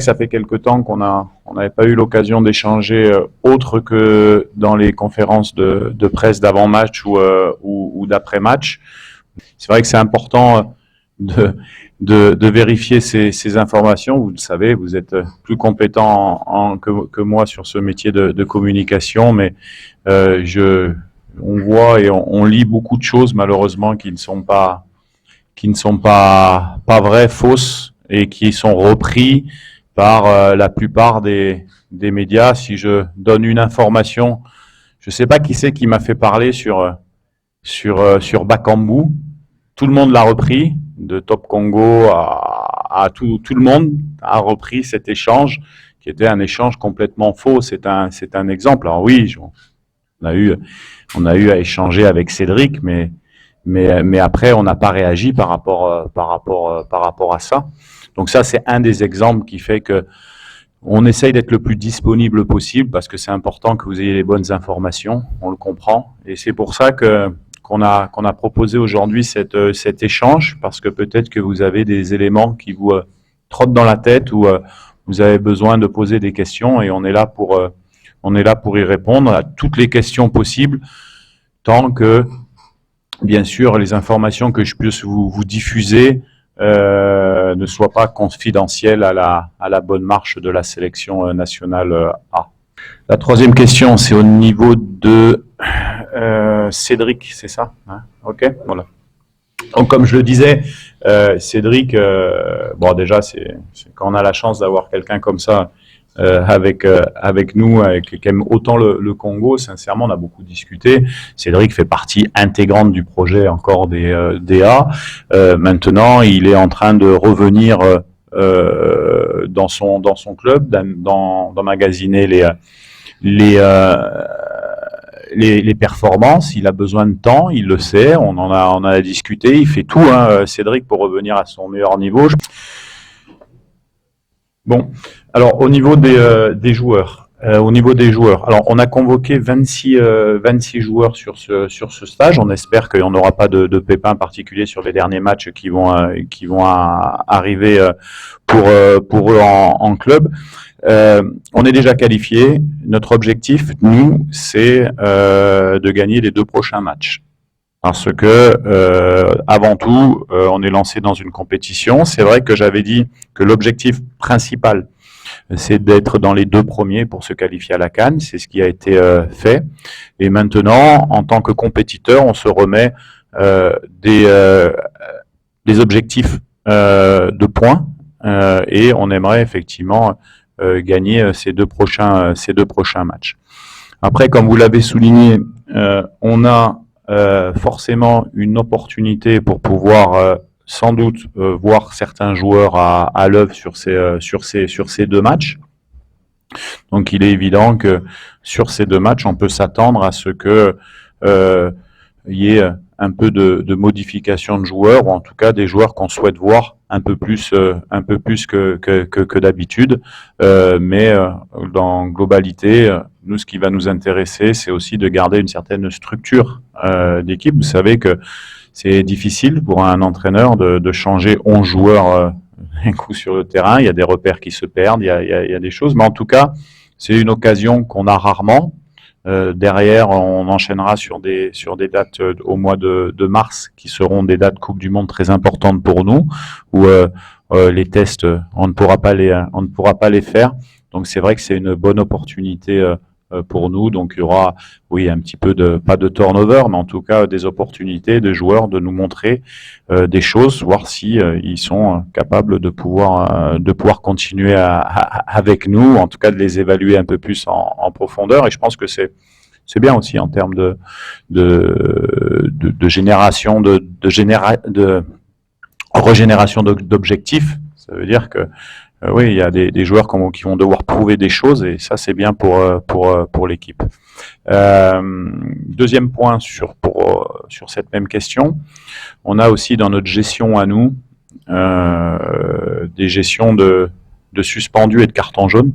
que ça fait quelque temps qu'on n'avait pas eu l'occasion d'échanger autre que dans les conférences de presse d'avant-match ou d'après-match. C'est vrai que c'est important de vérifier ces informations. Vous le savez, vous êtes plus compétent que moi sur ce métier de communication, mais on voit et on lit beaucoup de choses malheureusement qui ne sont pas vraies, fausses, et qui sont repris par la plupart des médias. Si je donne une information, je ne sais pas qui c'est qui m'a fait parler sur Bakambu. Tout le monde l'a repris, de Top Congo à tout le monde a repris cet échange, qui était un échange complètement faux. C'est un exemple. Alors oui, on a eu à échanger avec Cédric, mais après on n'a pas réagi par rapport à ça. Donc ça, c'est un des exemples qui fait que on essaye d'être le plus disponible possible, parce que c'est important que vous ayez les bonnes informations, on le comprend, et c'est pour ça qu'on a proposé aujourd'hui cet échange, parce que peut-être que vous avez des éléments qui vous trottent dans la tête, ou vous avez besoin de poser des questions, et on est là pour y répondre à toutes les questions possibles, tant que, bien sûr, les informations que je puisse vous diffuser ne soient pas confidentielles à la bonne marche de la sélection nationale A. La troisième question, c'est au niveau de Cédric, c'est ça, hein? Ok, voilà. Donc, comme je le disais, Cédric, bon, déjà, c'est quand on a la chance d'avoir quelqu'un comme ça avec nous, qui aime autant le Congo. Sincèrement, on a beaucoup discuté. Cédric fait partie intégrante du projet encore des A. Maintenant, il est en train de revenir dans son club, d'emmagasiner les performances. Il a besoin de temps, il le sait, on en a discuté, il fait tout, hein, Cédric, pour revenir à son meilleur niveau. Bon, alors au niveau des joueurs, alors on a convoqué 26 joueurs sur ce stage. On espère qu'il n'y en aura pas de pépins particuliers sur les derniers matchs qui vont arriver pour eux en club. On est déjà qualifié. Notre objectif, nous, c'est de gagner les 2 prochains matchs. Parce que, avant tout, on est lancé dans une compétition. C'est vrai que j'avais dit que l'objectif principal, c'est d'être dans les 2 premiers pour se qualifier à la CAN. C'est ce qui a été fait. Et maintenant, en tant que compétiteur, on se remet des objectifs de points, et on aimerait effectivement gagner ces deux prochains matchs. Après, comme vous l'avez souligné, on a forcément une opportunité pour pouvoir sans doute voir certains joueurs à l'œuvre sur ces 2 matchs. Donc il est évident que sur ces 2 matchs, on peut s'attendre à ce que y ait un peu de modification de joueurs, ou en tout cas des joueurs qu'on souhaite voir un peu plus que d'habitude. Mais dans globalité, nous, ce qui va nous intéresser, c'est aussi de garder une certaine structure d'équipe. Vous savez que c'est difficile pour un entraîneur de changer 11 joueurs un coup sur le terrain. Il y a des repères qui se perdent, il y a des choses. Mais en tout cas, c'est une occasion qu'on a rarement. Derrière, on enchaînera sur des dates au mois de mars, qui seront des dates Coupe du Monde très importantes pour nous, où les tests, on ne pourra pas les faire. Donc c'est vrai que c'est une bonne opportunité pour nous. Donc il y aura, oui, un petit peu pas de turnover, mais en tout cas des opportunités de joueurs de nous montrer des choses, voir si ils sont capables de pouvoir continuer avec nous, en tout cas de les évaluer un peu plus en profondeur. Et je pense que c'est bien aussi en termes de génération de régénération d'objectifs. Ça veut dire que oui, il y a des joueurs qui vont devoir prouver des choses, et ça c'est bien pour l'équipe. Deuxième point sur cette même question, on a aussi dans notre gestion à nous des gestions de suspendus et de cartons jaunes.